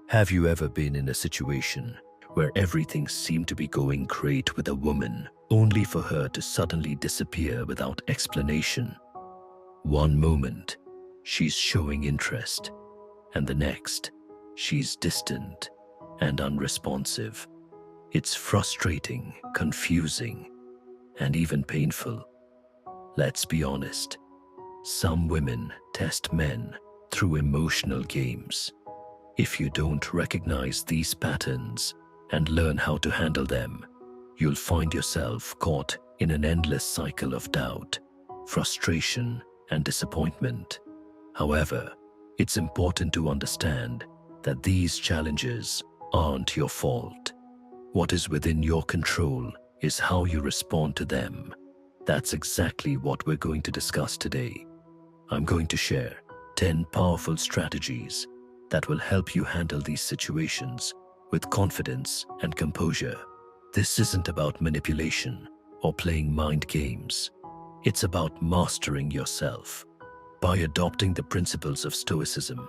Have you ever been in a situation where everything seemed to be going great with a woman, only for her to suddenly disappear without explanation? One moment, she's showing interest, and the next, she's distant and unresponsive. It's frustrating, confusing, and even painful. Let's be honest, some women test men through emotional games. If you don't recognize these patterns and learn how to handle them, you'll find yourself caught in an endless cycle of doubt, frustration, and disappointment. However, it's important to understand that these challenges aren't your fault. What is within your control is how you respond to them. That's exactly what we're going to discuss today. I'm going to share 10 powerful strategies that will help you handle these situations with confidence and composure. This isn't about manipulation or playing mind games. It's about mastering yourself. By adopting the principles of Stoicism,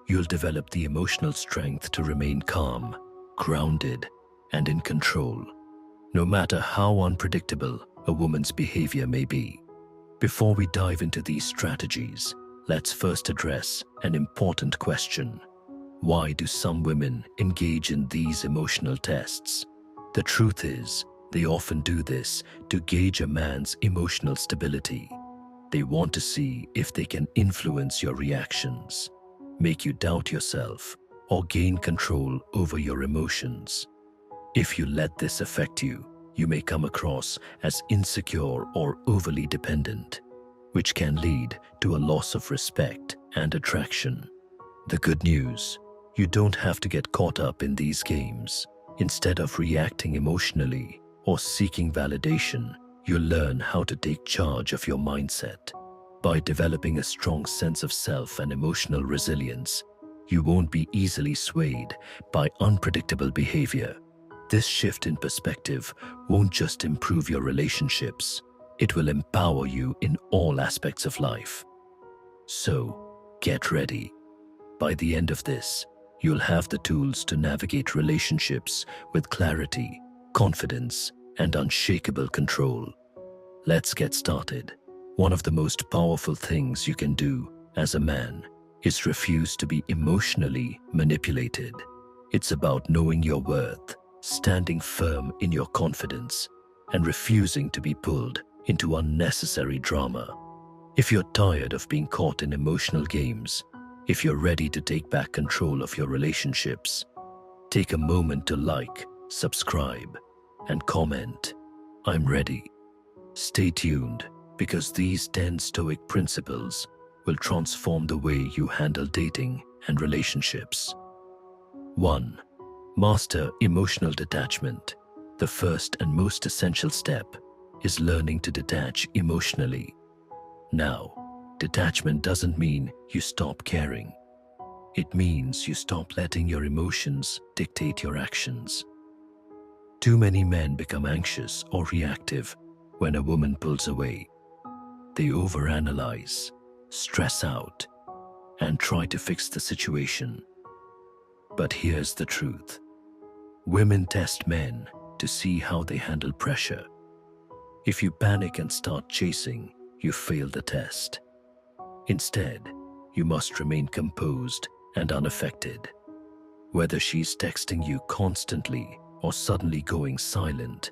you'll develop the emotional strength to remain calm, grounded, and in control, no matter how unpredictable a woman's behavior may be. Before we dive into these strategies, let's first address an important question. Why do some women engage in these emotional tests? The truth is, they often do this to gauge a man's emotional stability. They want to see if they can influence your reactions, make you doubt yourself, or gain control over your emotions. If you let this affect you, you may come across as insecure or overly dependent, which can lead to a loss of respect and attraction. The good news, you don't have to get caught up in these games. Instead of reacting emotionally or seeking validation, you'll learn how to take charge of your mindset. By developing a strong sense of self and emotional resilience, you won't be easily swayed by unpredictable behavior. This shift in perspective won't just improve your relationships, it will empower you in all aspects of life. So, get ready. By the end of this, you'll have the tools to navigate relationships with clarity, confidence, and unshakable control. Let's get started. One of the most powerful things you can do as a man is refuse to be emotionally manipulated. It's about knowing your worth, standing firm in your confidence, and refusing to be pulled into unnecessary drama. If you're tired of being caught in emotional games, if you're ready to take back control of your relationships, take a moment to like, subscribe, and comment. I'm ready. Stay tuned, because these 10 Stoic principles will transform the way you handle dating and relationships. 1. Master emotional detachment. The first and most essential step is learning to detach emotionally. Now, detachment doesn't mean you stop caring. It means you stop letting your emotions dictate your actions. Too many men become anxious or reactive when a woman pulls away. They overanalyze, stress out, and try to fix the situation. But here's the truth. Women test men to see how they handle pressure. If you panic and start chasing, you fail the test. Instead, you must remain composed and unaffected. Whether she's texting you constantly or suddenly going silent,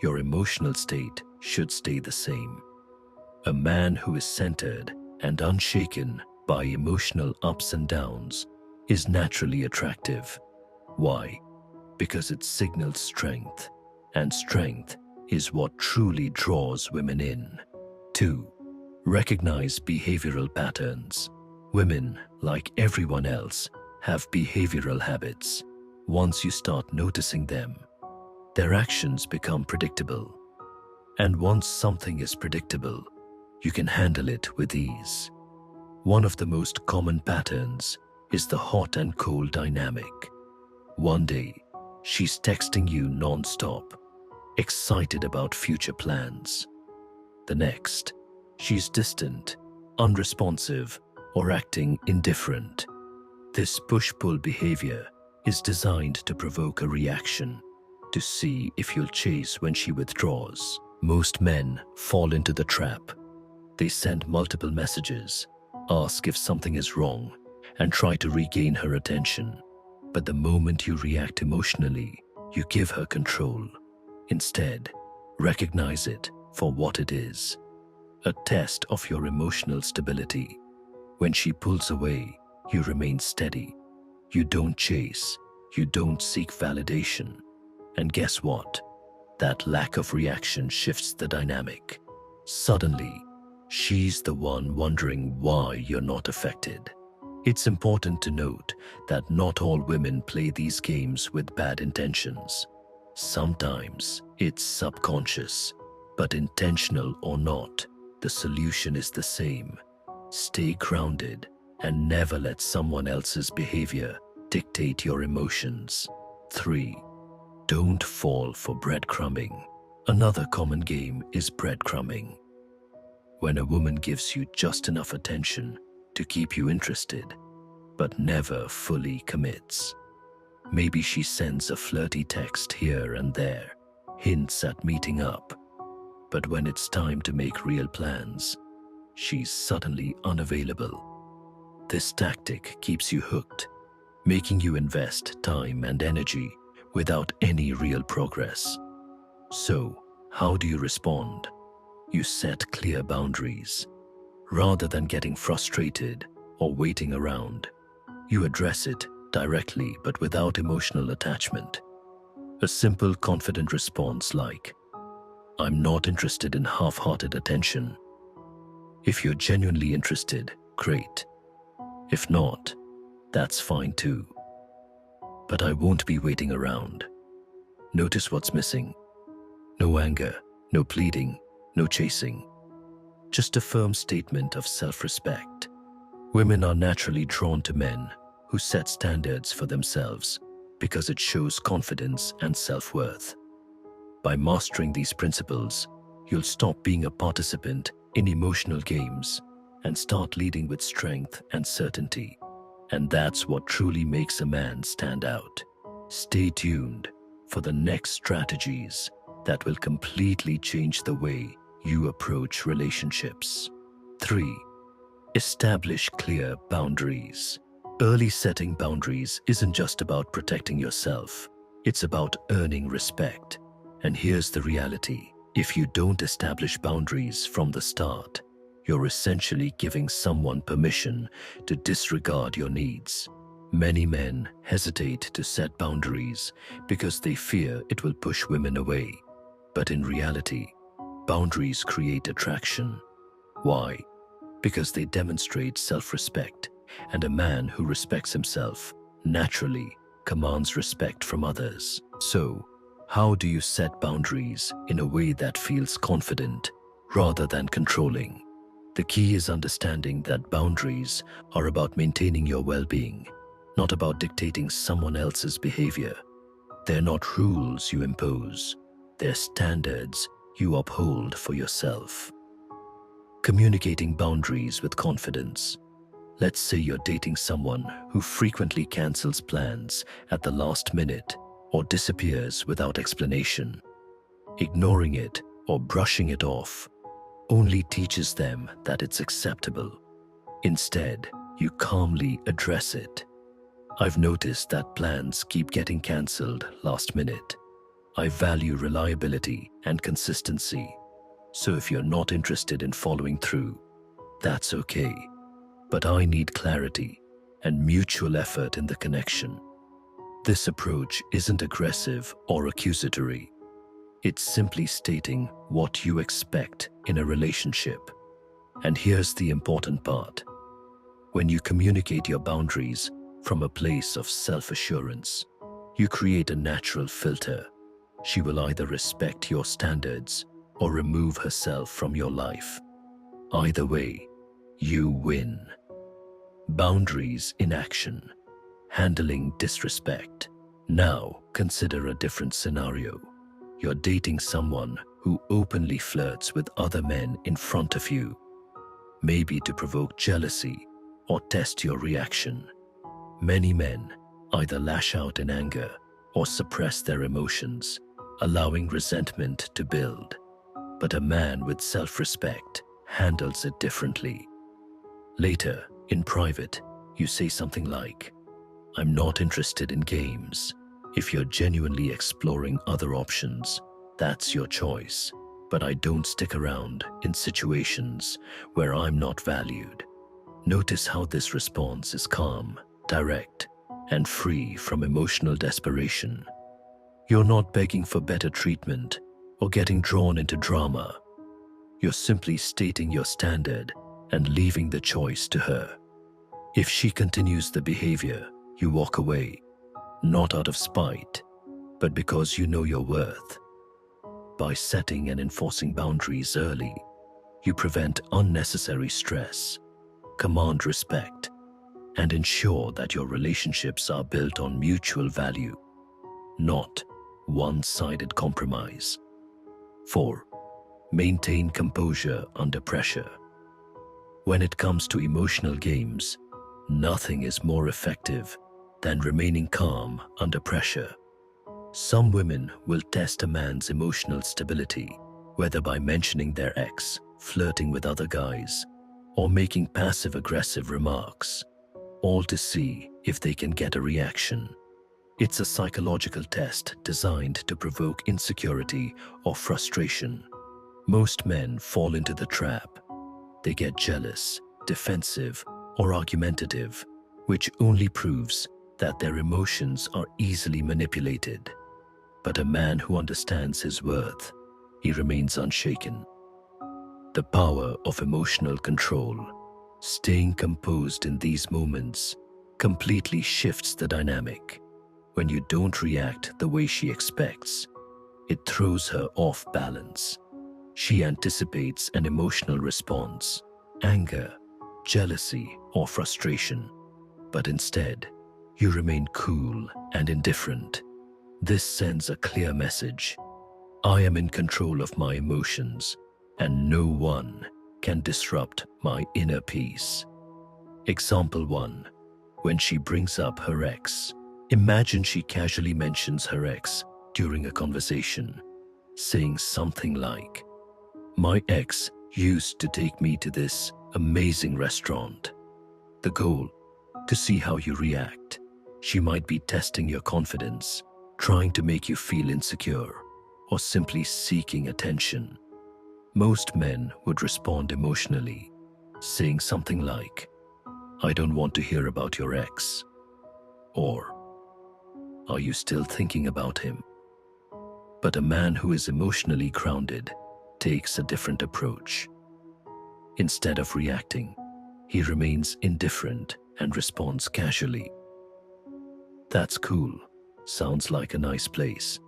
your emotional state should stay the same. A man who is centered and unshaken by emotional ups and downs is naturally attractive. Why? Because it signals strength, and strength is what truly draws women in. 2. Recognize behavioral patterns. Women, like everyone else, have behavioral habits. Once you start noticing them, their actions become predictable. And once something is predictable, you can handle it with ease. One of the most common patterns is the hot and cold dynamic. One day, she's texting you non-stop, excited about future plans. The next, she's distant, unresponsive, or acting indifferent. This push-pull behavior is designed to provoke a reaction, to see if you'll chase when she withdraws. Most men fall into the trap. They send multiple messages, ask if something is wrong, and try to regain her attention. But the moment you react emotionally, you give her control. Instead, recognize it for what it is, a test of your emotional stability. When she pulls away, you remain steady. You don't chase, you don't seek validation. And guess what? That lack of reaction shifts the dynamic. Suddenly, she's the one wondering why you're not affected. It's important to note that not all women play these games with bad intentions. Sometimes it's subconscious, but intentional or not, the solution is the same. Stay grounded and never let someone else's behavior dictate your emotions. 3. Don't fall for breadcrumbing. Another common game is breadcrumbing. When a woman gives you just enough attention to keep you interested, but never fully commits. Maybe she sends a flirty text here and there, hints at meeting up, but when it's time to make real plans, she's suddenly unavailable. This tactic keeps you hooked, making you invest time and energy without any real progress. So, how do you respond? You set clear boundaries. Rather than getting frustrated or waiting around, you address it directly but without emotional attachment. A simple, confident response like, "I'm not interested in half-hearted attention. If you're genuinely interested, great. If not, that's fine too. But I won't be waiting around." Notice what's missing. No anger, no pleading, no chasing. Just a firm statement of self-respect. Women are naturally drawn to men who set standards for themselves because it shows confidence and self-worth. By mastering these principles, you'll stop being a participant in emotional games and start leading with strength and certainty. And that's what truly makes a man stand out. Stay tuned for the next strategies that will completely change the way you approach relationships. 3. Establish clear boundaries. Early setting boundaries isn't just about protecting yourself, it's about earning respect. And here's the reality. If you don't establish boundaries from the start, you're essentially giving someone permission to disregard your needs. Many men hesitate to set boundaries because they fear it will push women away. But in reality, boundaries create attraction. Why? Because they demonstrate self-respect, and a man who respects himself naturally commands respect from others. So, how do you set boundaries in a way that feels confident rather than controlling? The key is understanding that boundaries are about maintaining your well-being, not about dictating someone else's behavior. They're not rules you impose, they're standards you uphold for yourself. Communicating boundaries with confidence. Let's say you're dating someone who frequently cancels plans at the last minute or disappears without explanation. Ignoring it or brushing it off only teaches them that it's acceptable. Instead, you calmly address it. "I've noticed that plans keep getting cancelled last minute. I value reliability and consistency. So if you're not interested in following through, that's okay. But I need clarity and mutual effort in the connection." This approach isn't aggressive or accusatory. It's simply stating what you expect in a relationship. And here's the important part. When you communicate your boundaries from a place of self-assurance, you create a natural filter. She will either respect your standards or remove herself from your life. Either way, you win. Boundaries in action. Handling disrespect. Now, consider a different scenario. You're dating someone who openly flirts with other men in front of you, maybe to provoke jealousy or test your reaction. Many men, either lash out in anger or suppress their emotions, allowing resentment to build. But a man with self-respect handles it differently. Later, in private, you say something like, "I'm not interested in games. If you're genuinely exploring other options, that's your choice. But I don't stick around in situations where I'm not valued." Notice how this response is calm, direct, and free from emotional desperation. You're not begging for better treatment or getting drawn into drama. You're simply stating your standard and leaving the choice to her. If she continues the behavior, you walk away, not out of spite, but because you know your worth. By setting and enforcing boundaries early, you prevent unnecessary stress, command respect, and ensure that your relationships are built on mutual value, not one-sided compromise. 4. Maintain composure under pressure. When it comes to emotional games, nothing is more effective than remaining calm under pressure. Some women will test a man's emotional stability, whether by mentioning their ex, flirting with other guys, or making passive-aggressive remarks, all to see if they can get a reaction. It's a psychological test designed to provoke insecurity or frustration. Most men fall into the trap. They get jealous, defensive, or argumentative, which only proves that their emotions are easily manipulated. But a man who understands his worth, he remains unshaken. The power of emotional control, staying composed in these moments, completely shifts the dynamic. When you don't react the way she expects, it throws her off balance. She anticipates an emotional response, anger, jealousy, or frustration, but instead, you remain cool and indifferent. This sends a clear message. I am in control of my emotions, and no one can disrupt my inner peace. Example 1. When she brings up her ex, imagine she casually mentions her ex during a conversation, saying something like, "My ex used to take me to this amazing restaurant." The goal, to see how you react. She might be testing your confidence, trying to make you feel insecure, or simply seeking attention. Most men would respond emotionally, saying something like, "I don't want to hear about your ex," or "Are you still thinking about him?" But a man who is emotionally grounded takes a different approach. Instead of reacting, he remains indifferent and responds casually. "That's cool. Sounds like a nice place.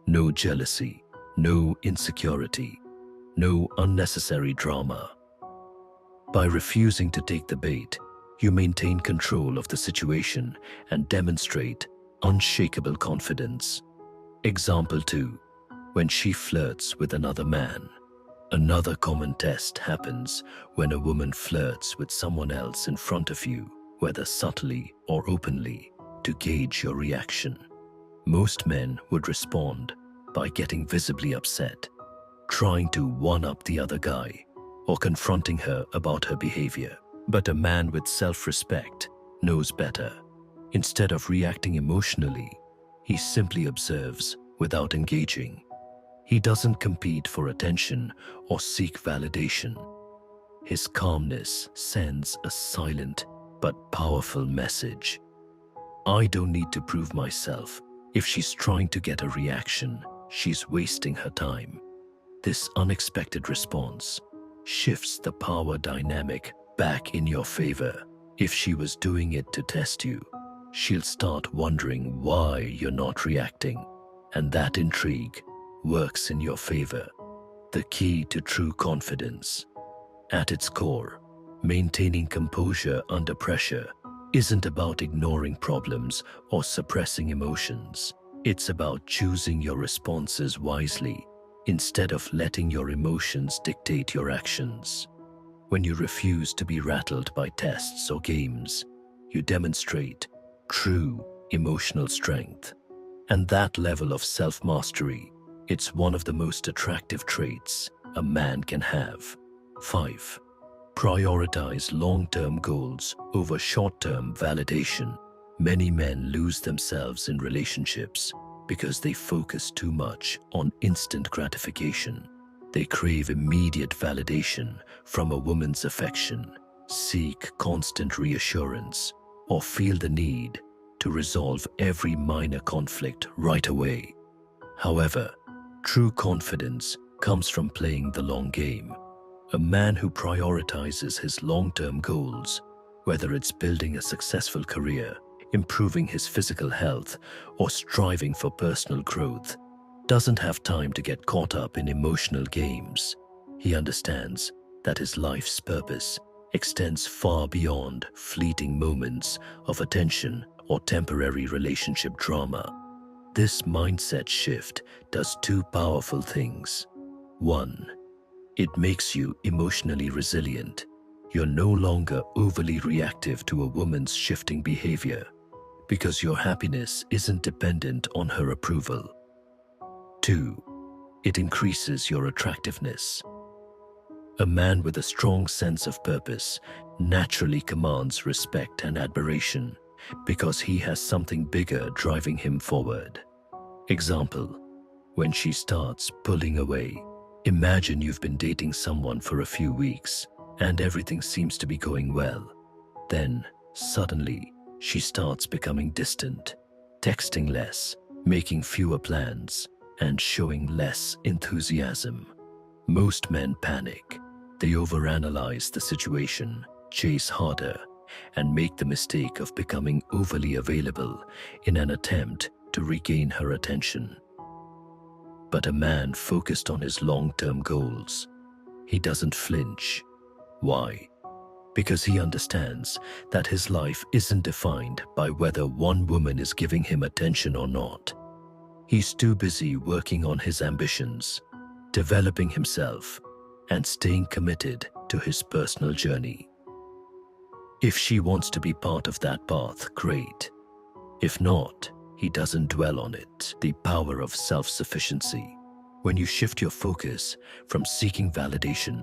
No jealousy, no insecurity, no unnecessary drama." By refusing to take the bait, you maintain control of the situation and demonstrate unshakable confidence. Example 2. When she flirts with another man. Another common test happens when a woman flirts with someone else in front of you, whether subtly or openly, to gauge your reaction. Most men would respond by getting visibly upset, trying to one-up the other guy, or confronting her about her behavior. But a man with self-respect knows better. Instead of reacting emotionally, he simply observes without engaging. He doesn't compete for attention or seek validation. His calmness sends a silent but powerful message. I don't need to prove myself. If she's trying to get a reaction, she's wasting her time. This unexpected response shifts the power dynamic back in your favor. If she was doing it to test you, she'll start wondering why you're not reacting, and that intrigue works in your favor. The key to true confidence. At its core, maintaining composure under pressure isn't about ignoring problems or suppressing emotions. It's about choosing your responses wisely instead of letting your emotions dictate your actions. When you refuse to be rattled by tests or games, you demonstrate true emotional strength. And that level of self-mastery, it's one of the most attractive traits a man can have. 5. Prioritize long-term goals over short-term validation. Many men lose themselves in relationships because they focus too much on instant gratification. They crave immediate validation from a woman's affection, seek constant reassurance, or feel the need to resolve every minor conflict right away. However, true confidence comes from playing the long game. A man who prioritizes his long-term goals, whether it's building a successful career, improving his physical health, or striving for personal growth, doesn't have time to get caught up in emotional games. He understands that his life's purpose extends far beyond fleeting moments of attention or temporary relationship drama. This mindset shift does two powerful things. 1. It makes you emotionally resilient. You're no longer overly reactive to a woman's shifting behavior because your happiness isn't dependent on her approval. 2. It increases your attractiveness. A man with a strong sense of purpose naturally commands respect and admiration because he has something bigger driving him forward. Example, when she starts pulling away, imagine you've been dating someone for a few weeks and everything seems to be going well. Then, suddenly, she starts becoming distant, texting less, making fewer plans, and showing less enthusiasm. Most men panic. They overanalyze the situation, chase harder, and make the mistake of becoming overly available in an attempt to regain her attention. But a man focused on his long-term goals, he doesn't flinch. Why? Because he understands that his life isn't defined by whether one woman is giving him attention or not. He's too busy working on his ambitions, developing himself, and staying committed to his personal journey. If she wants to be part of that path, great. If not, he doesn't dwell on it. The power of self-sufficiency. When you shift your focus from seeking validation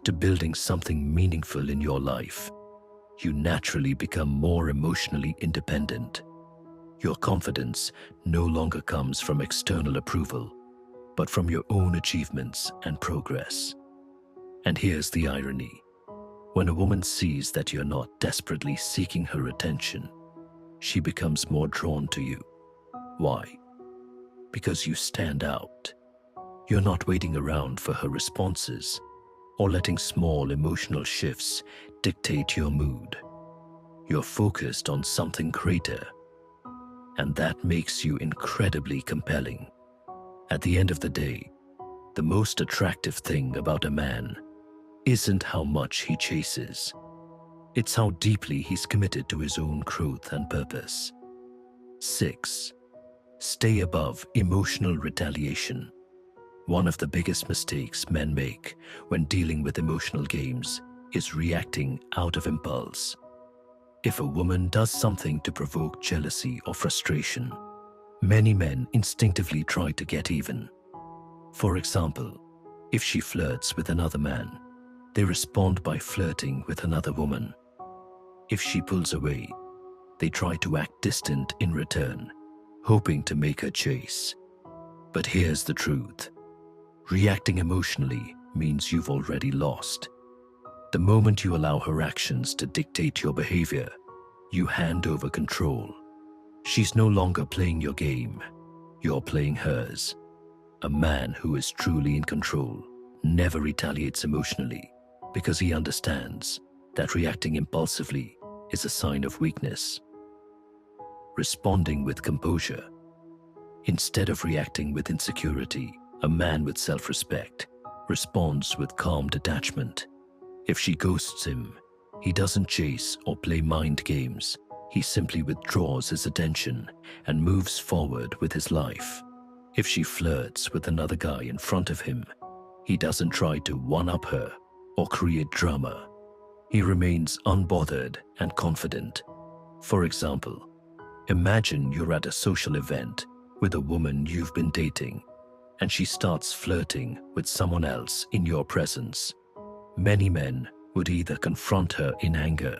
to building something meaningful in your life, you naturally become more emotionally independent. Your confidence no longer comes from external approval, but from your own achievements and progress. And here's the irony. When a woman sees that you're not desperately seeking her attention, she becomes more drawn to you. Why? Because you stand out. You're not waiting around for her responses or letting small emotional shifts dictate your mood. You're focused on something greater, and that makes you incredibly compelling. At the end of the day, the most attractive thing about a man isn't how much he chases. It's how deeply he's committed to his own growth and purpose. 6. Stay above emotional retaliation. One of the biggest mistakes men make when dealing with emotional games is reacting out of impulse. If a woman does something to provoke jealousy or frustration, many men instinctively try to get even. For example, if she flirts with another man, they respond by flirting with another woman. If she pulls away, they try to act distant in return, hoping to make her chase. But here's the truth. Reacting emotionally means you've already lost. The moment you allow her actions to dictate your behavior, you hand over control. She's no longer playing your game, you're playing hers. A man who is truly in control never retaliates emotionally because he understands that reacting impulsively is a sign of weakness. Responding with composure. Instead of reacting with insecurity, a man with self-respect responds with calm detachment. If she ghosts him, he doesn't chase or play mind games. He simply withdraws his attention and moves forward with his life. If she flirts with another guy in front of him, he doesn't try to one-up her or create drama. He remains unbothered and confident. For example, Imagine you're at a social event with a woman you've been dating, and she starts flirting with someone else in your presence. Many men would either confront her in anger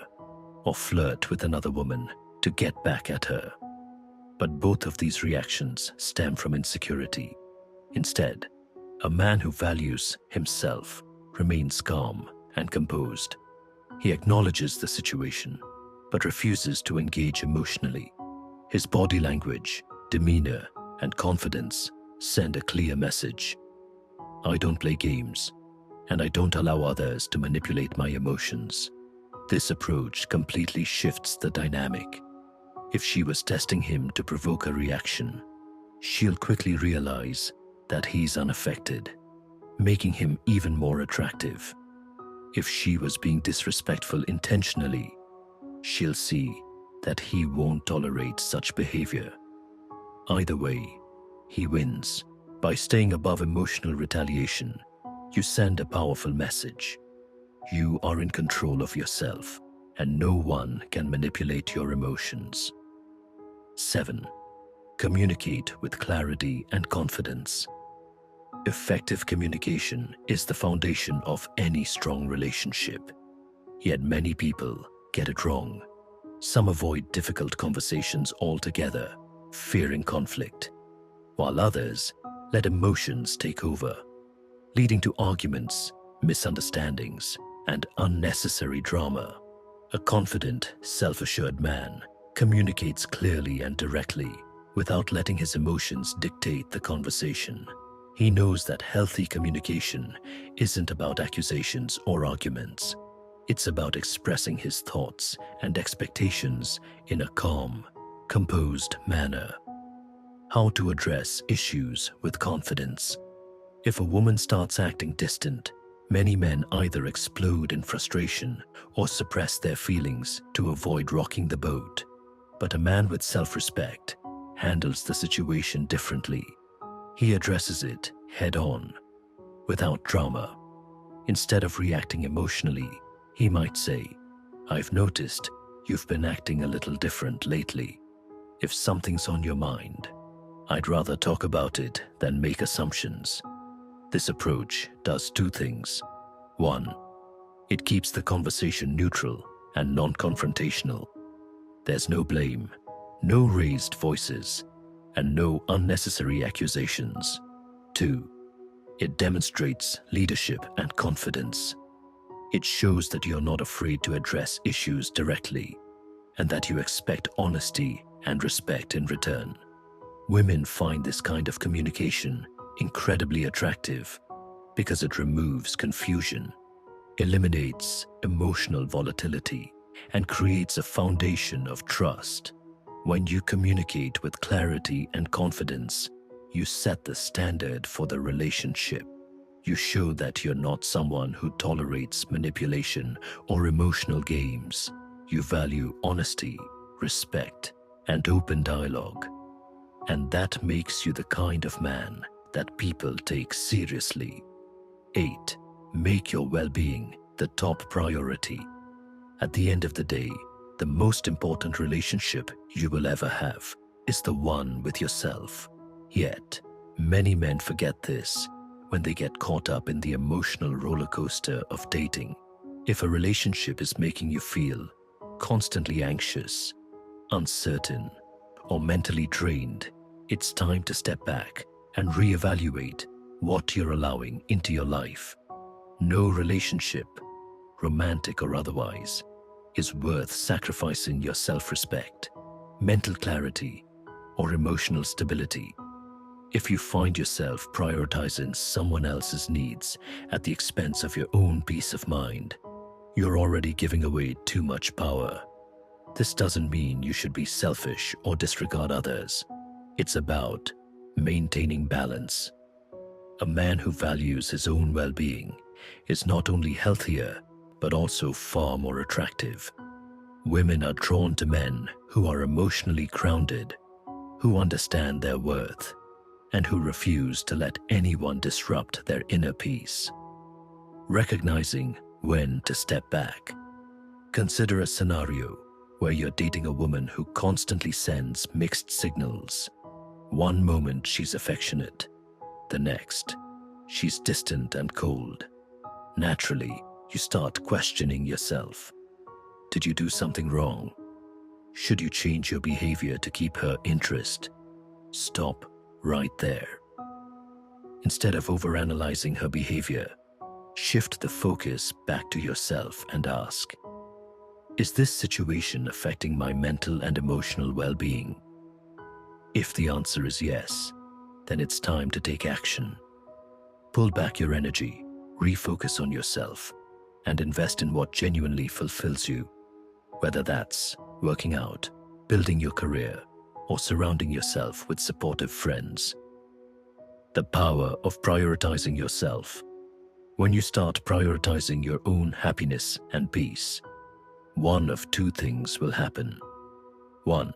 or flirt with another woman to get back at her. But both of these reactions stem from insecurity. Instead, a man who values himself remains calm and composed. He acknowledges the situation, but refuses to engage emotionally. His body language, demeanor, and confidence send a clear message. I don't play games, and I don't allow others to manipulate my emotions. This approach completely shifts the dynamic. If she was testing him to provoke a reaction, she'll quickly realize that he's unaffected, making him even more attractive. If she was being disrespectful intentionally, she'll see that he won't tolerate such behavior. Either way, he wins. By staying above emotional retaliation, you send a powerful message. You are in control of yourself, and no one can manipulate your emotions. 7. Communicate with clarity and confidence. Effective communication is the foundation of any strong relationship. Yet many people get it wrong. Some avoid difficult conversations altogether, fearing conflict, while others let emotions take over, leading to arguments, misunderstandings, and unnecessary drama. A confident, self-assured man communicates clearly and directly without letting his emotions dictate the conversation. He knows that healthy communication isn't about accusations or arguments. It's about expressing his thoughts and expectations in a calm, composed manner. How to address issues with confidence. If a woman starts acting distant, many men either explode in frustration or suppress their feelings to avoid rocking the boat. But a man with self-respect handles the situation differently. He addresses it head-on, without drama. Instead of reacting emotionally, he might say, "I've noticed you've been acting a little different lately. If something's on your mind, I'd rather talk about it than make assumptions." This approach does two things. 1. It keeps the conversation neutral and non-confrontational. There's no blame, no raised voices, and no unnecessary accusations. 2. It demonstrates leadership and confidence. It shows that you're not afraid to address issues directly, and that you expect honesty and respect in return. Women find this kind of communication incredibly attractive because it removes confusion, eliminates emotional volatility, and creates a foundation of trust. When you communicate with clarity and confidence, you set the standard for the relationship. You show that you're not someone who tolerates manipulation or emotional games. You value honesty, respect, and open dialogue. And that makes you the kind of man that people take seriously. 8. Make your well-being the top priority. At the end of the day, the most important relationship you will ever have is the one with yourself. Yet, many men forget this when they get caught up in the emotional roller coaster of dating. If a relationship is making you feel constantly anxious, uncertain, or mentally drained, it's time to step back and reevaluate what you're allowing into your life. No relationship, romantic or otherwise, is worth sacrificing your self-respect, mental clarity, or emotional stability. If you find yourself prioritizing someone else's needs at the expense of your own peace of mind, you're already giving away too much power. This doesn't mean you should be selfish or disregard others. It's about maintaining balance. A man who values his own well-being is not only healthier, but also far more attractive. Women are drawn to men who are emotionally grounded, who understand their worth, and who refuse to let anyone disrupt their inner peace. Recognizing when to step back. Consider a scenario where you're dating a woman who constantly sends mixed signals. One moment she's affectionate, the next, she's distant and cold. Naturally, you start questioning yourself. Did you do something wrong? Should you change your behavior to keep her interest? Stop right there. Instead of overanalyzing her behavior, shift the focus back to yourself and ask, is this situation affecting my mental and emotional well-being? If the answer is yes, then it's time to take action. Pull back your energy, refocus on yourself, and invest in what genuinely fulfills you, whether that's working out, building your career, or surrounding yourself with supportive friends. The power of prioritizing yourself. When you start prioritizing your own happiness and peace, one of two things will happen. 1.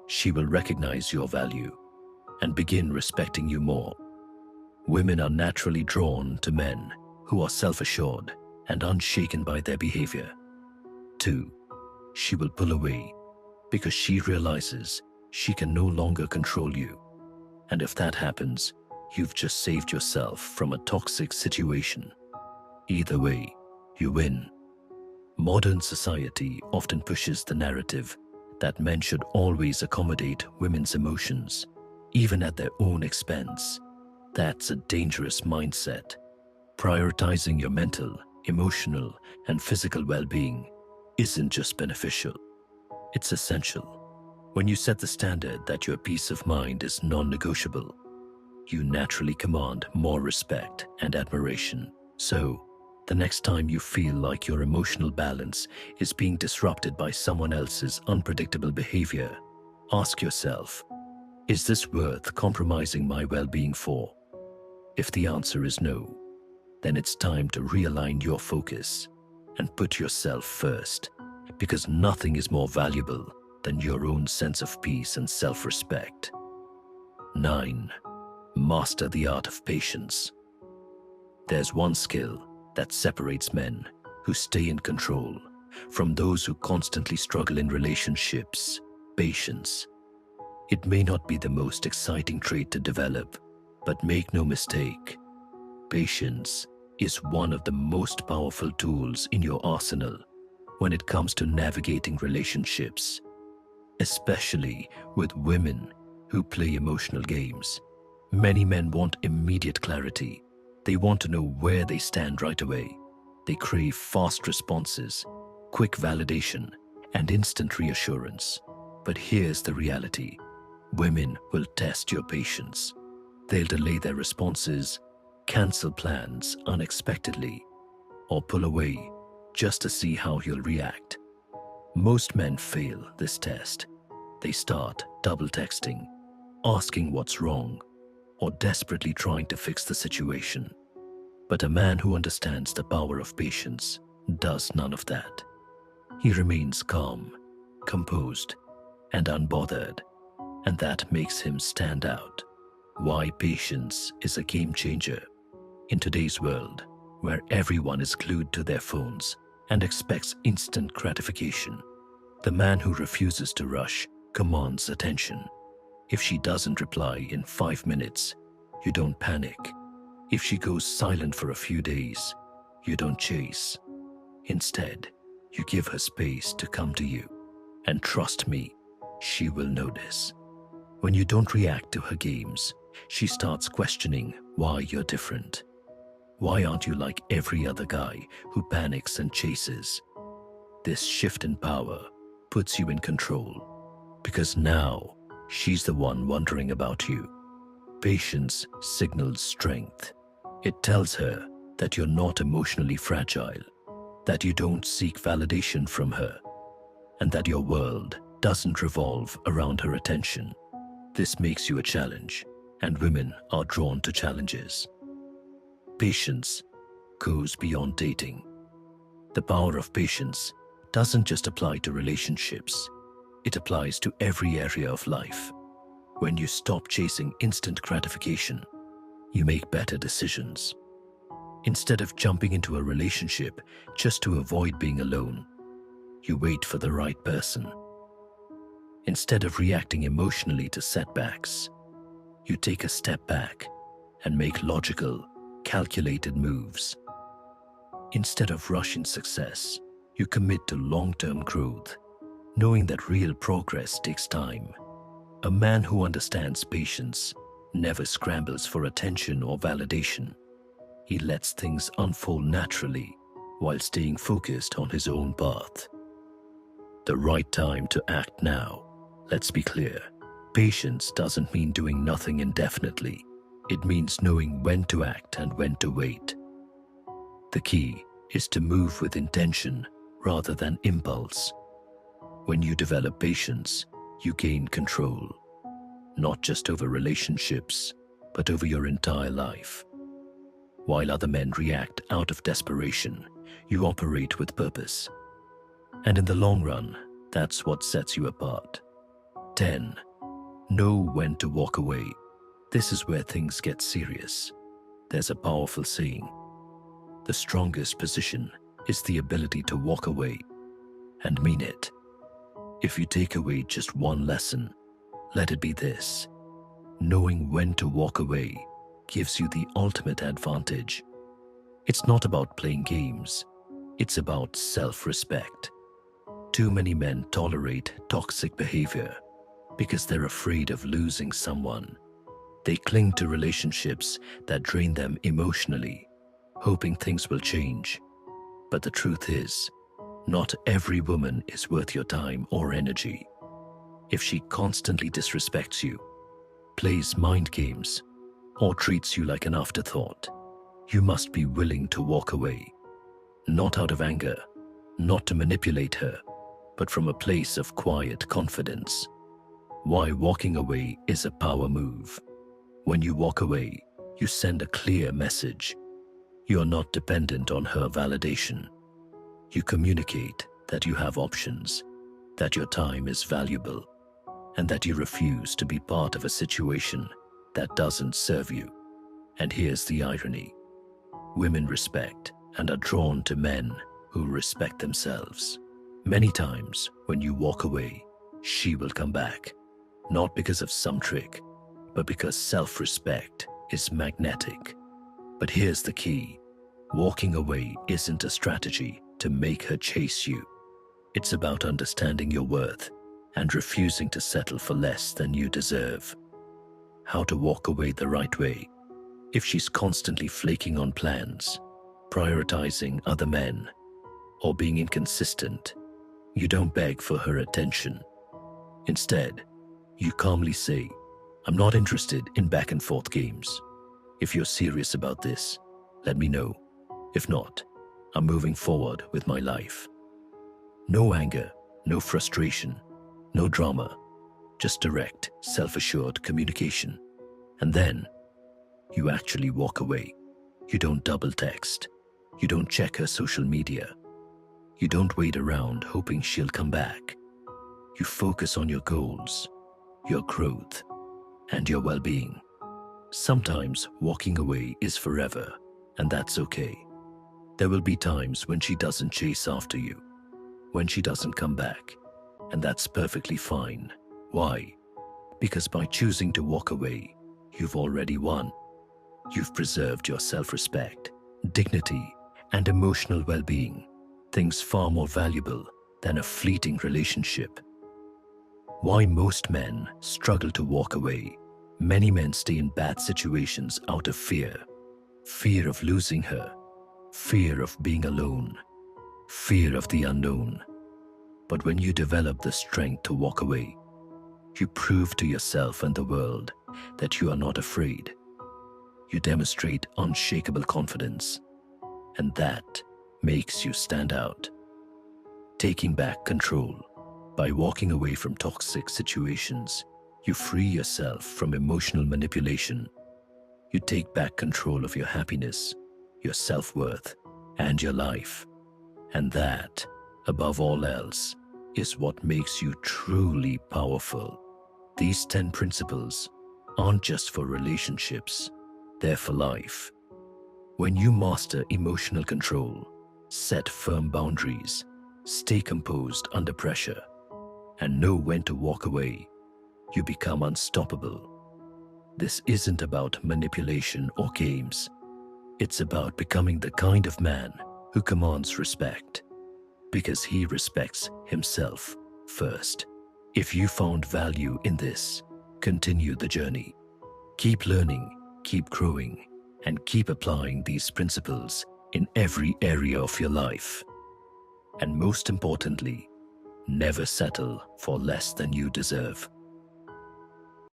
She will recognize your value and begin respecting you more. Women are naturally drawn to men who are self-assured and unshaken by their behavior. 2. She will pull away because she realizes she can no longer control you. And if that happens, you've just saved yourself from a toxic situation. Either way, you win. Modern society often pushes the narrative that men should always accommodate women's emotions, even at their own expense. That's a dangerous mindset. Prioritizing your mental, emotional, and physical well-being isn't just beneficial, it's essential. When you set the standard that your peace of mind is non-negotiable, you naturally command more respect and admiration. So, the next time you feel like your emotional balance is being disrupted by someone else's unpredictable behavior, ask yourself, is this worth compromising my well-being for? If the answer is no, then it's time to realign your focus and put yourself first, because nothing is more valuable than your own sense of peace and self-respect. 9. Master the art of patience. There's one skill that separates men who stay in control from those who constantly struggle in relationships: patience. It may not be the most exciting trait to develop, but make no mistake, patience is one of the most powerful tools in your arsenal when it comes to navigating relationships, especially with women who play emotional games. Many men want immediate clarity. They want to know where they stand right away. They crave fast responses, quick validation, and instant reassurance. But here's the reality. Women will test your patience. They'll delay their responses, cancel plans unexpectedly, or pull away just to see how you'll react. Most men fail this test. They start double texting, asking what's wrong, or desperately trying to fix the situation. But a man who understands the power of patience does none of that. He remains calm, composed, and unbothered, and that makes him stand out. Why patience is a game changer. In today's world, where everyone is glued to their phones and expects instant gratification, the man who refuses to rush commands attention. If she doesn't reply in 5 minutes, you don't panic. If she goes silent for a few days, you don't chase. Instead, you give her space to come to you. And trust me, she will notice. When you don't react to her games, she starts questioning why you're different. Why aren't you like every other guy who panics and chases? This shift in power puts you in control, because now she's the one wondering about you. Patience signals strength. It tells her that you're not emotionally fragile, that you don't seek validation from her, and that your world doesn't revolve around her attention. This makes you a challenge, and women are drawn to challenges. Patience goes beyond dating. The power of patience doesn't just apply to relationships. It applies to every area of life. When you stop chasing instant gratification, you make better decisions. Instead of jumping into a relationship just to avoid being alone, you wait for the right person. Instead of reacting emotionally to setbacks, you take a step back and make logical, calculated moves. Instead of rushing success, you commit to long-term growth, knowing that real progress takes time. A man who understands patience never scrambles for attention or validation. He lets things unfold naturally while staying focused on his own path. The right time to act now. Let's be clear. Patience doesn't mean doing nothing indefinitely. It means knowing when to act and when to wait. The key is to move with intention rather than impulse. When you develop patience, you gain control, not just over relationships, but over your entire life. While other men react out of desperation, you operate with purpose. And in the long run, that's what sets you apart. 10. Know when to walk away. This is where things get serious. There's a powerful saying: the strongest position is the ability to walk away, and mean it. If you take away just one lesson, let it be this: knowing when to walk away gives you the ultimate advantage. It's not about playing games, it's about self-respect. Too many men tolerate toxic behavior because they're afraid of losing someone. They cling to relationships that drain them emotionally, hoping things will change. But the truth is, not every woman is worth your time or energy. If she constantly disrespects you, plays mind games, or treats you like an afterthought, you must be willing to walk away. Not out of anger, not to manipulate her, but from a place of quiet confidence. Why walking away is a power move. When you walk away, you send a clear message. You are not dependent on her validation. You communicate that you have options, that your time is valuable, and that you refuse to be part of a situation that doesn't serve you. And here's the irony: women respect and are drawn to men who respect themselves. Many times, when you walk away, she will come back, not because of some trick, but because self-respect is magnetic. But here's the key: walking away isn't a strategy to make her chase you. It's about understanding your worth and refusing to settle for less than you deserve. How to walk away the right way. If she's constantly flaking on plans, prioritizing other men, or being inconsistent, you don't beg for her attention. Instead, you calmly say, "I'm not interested in back and forth games. If you're serious about this, let me know. If not, I'm moving forward with my life." No anger, no frustration, no drama, just direct, self-assured communication. And then, you actually walk away. You don't double text. You don't check her social media. You don't wait around hoping she'll come back. You focus on your goals, your growth, and your well-being. Sometimes walking away is forever, and that's okay. There will be times when she doesn't chase after you, when she doesn't come back, and that's perfectly fine. Why? Because by choosing to walk away, you've already won. You've preserved your self-respect, dignity, and emotional well-being, things far more valuable than a fleeting relationship. Why most men struggle to walk away. Many men stay in bad situations out of fear. Fear of losing her, fear of being alone, fear of the unknown. But when you develop the strength to walk away, you prove to yourself and the world that you are not afraid. You demonstrate unshakable confidence, and that makes you stand out. Taking back control. By walking away from toxic situations, you free yourself from emotional manipulation. You take back control of your happiness, your self-worth, and your life. And that, above all else, is what makes you truly powerful. These 10 principles aren't just for relationships, they're for life. When you master emotional control, set firm boundaries, stay composed under pressure, and know when to walk away, you become unstoppable. This isn't about manipulation or games. It's about becoming the kind of man who commands respect, because he respects himself first. If you found value in this, continue the journey. Keep learning, keep growing, and keep applying these principles in every area of your life. And most importantly, never settle for less than you deserve.